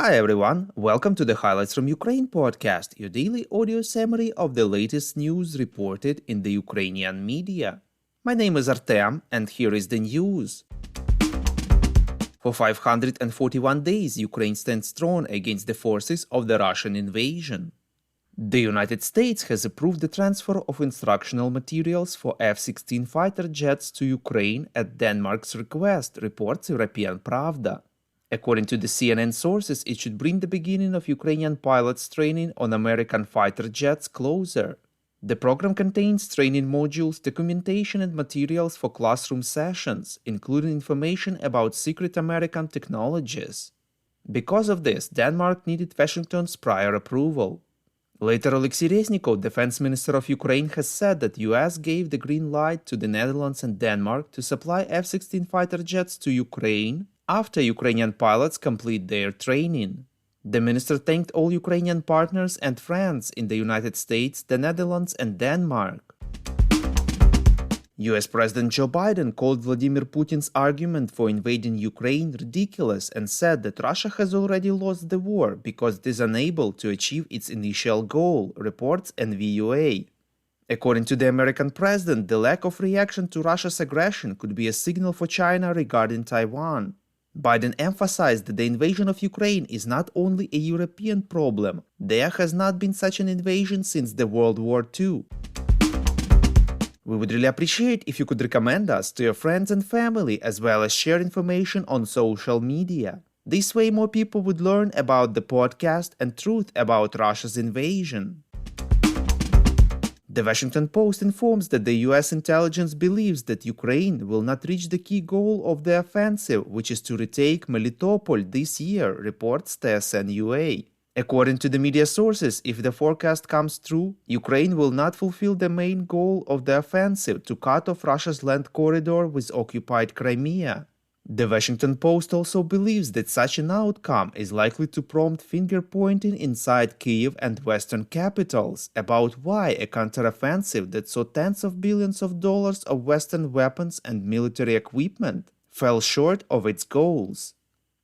Hi everyone, welcome to the Highlights from Ukraine podcast, your daily audio summary of the latest news reported in the Ukrainian media. My name is Artem, and here is the news. For 541 days, Ukraine stands strong against the forces of the Russian invasion. The United States has approved the transfer of instructional materials for F-16 fighter jets to Ukraine at Denmark's request, reports European Pravda. According to the CNN sources, it should bring the beginning of Ukrainian pilots' training on American fighter jets closer. The program contains training modules, documentation, and materials for classroom sessions, including information about secret American technologies. Because of this, Denmark needed Washington's prior approval. Later, Oleksiy Reznikov, defense minister of Ukraine, has said that US gave the green light to the Netherlands and Denmark to supply F-16 fighter jets to Ukraine after Ukrainian pilots complete their training. The minister thanked all Ukrainian partners and friends in the United States, the Netherlands, and Denmark. US President Joe Biden called Vladimir Putin's argument for invading Ukraine ridiculous and said that Russia has already lost the war because it is unable to achieve its initial goal, reports NVUA. According to the American president, the lack of reaction to Russia's aggression could be a signal for China regarding Taiwan. Biden emphasized that the invasion of Ukraine is not only a European problem. There has not been such an invasion since the World War II. We would really appreciate if you could recommend us to your friends and family, as well as share information on social media. This way more people would learn about the podcast and truth about Russia's invasion. The Washington Post informs that the US intelligence believes that Ukraine will not reach the key goal of the offensive, which is to retake Melitopol this year, reports TSN-UA. According to the media sources, if the forecast comes true, Ukraine will not fulfill the main goal of the offensive to cut off Russia's land corridor with occupied Crimea. The Washington Post also believes that such an outcome is likely to prompt finger-pointing inside Kyiv and Western capitals about why a counteroffensive that saw tens of billions of dollars of Western weapons and military equipment fell short of its goals.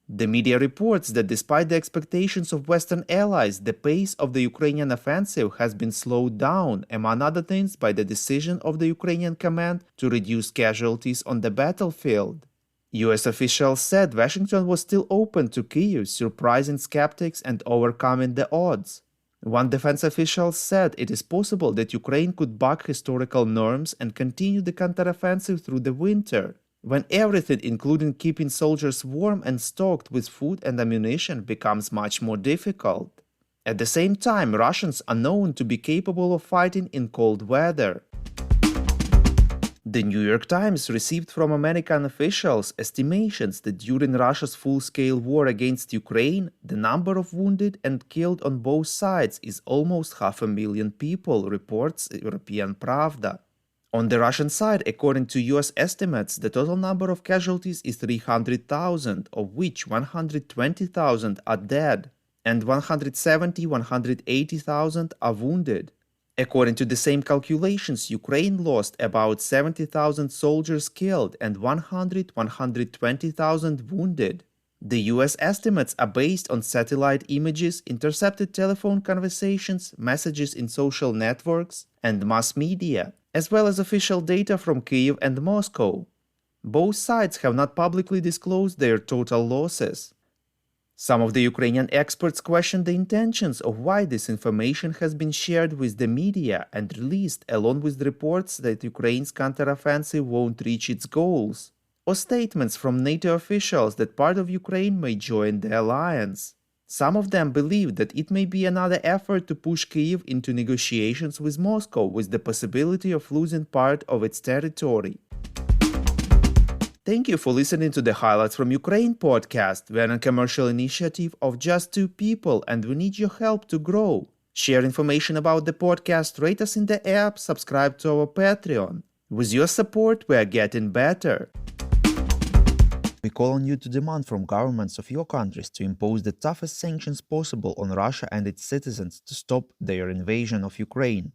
The media reports that despite the expectations of Western allies, the pace of the Ukrainian offensive has been slowed down, among other things by the decision of the Ukrainian command to reduce casualties on the battlefield. US officials said Washington was still open to Kyiv, surprising skeptics and overcoming the odds. One defense official said it is possible that Ukraine could buck historical norms and continue the counteroffensive through the winter, when everything, including keeping soldiers warm and stocked with food and ammunition, becomes much more difficult. At the same time, Russians are known to be capable of fighting in cold weather. The New York Times received from American officials estimations that during Russia's full-scale war against Ukraine, the number of wounded and killed on both sides is almost 500,000 people, reports European Pravda. On the Russian side, according to US estimates, the total number of casualties is 300,000, of which 120,000 are dead, and 180,000 are wounded. According to the same calculations, Ukraine lost about 70,000 soldiers killed and 120,000 wounded. The US estimates are based on satellite images, intercepted telephone conversations, messages in social networks, and mass media, as well as official data from Kyiv and Moscow. Both sides have not publicly disclosed their total losses. Some of the Ukrainian experts question the intentions of why this information has been shared with the media and released, along with reports that Ukraine's counteroffensive won't reach its goals, or statements from NATO officials that part of Ukraine may join the alliance. Some of them believe that it may be another effort to push Kyiv into negotiations with Moscow, with the possibility of losing part of its territory. Thank you for listening to the Highlights from Ukraine podcast. We're a commercial initiative of just two people and we need your help to grow. Share information about the podcast, rate us in the app, subscribe to our Patreon. With your support, we are getting better. We call on you to demand from governments of your countries to impose the toughest sanctions possible on Russia and its citizens to stop their invasion of Ukraine.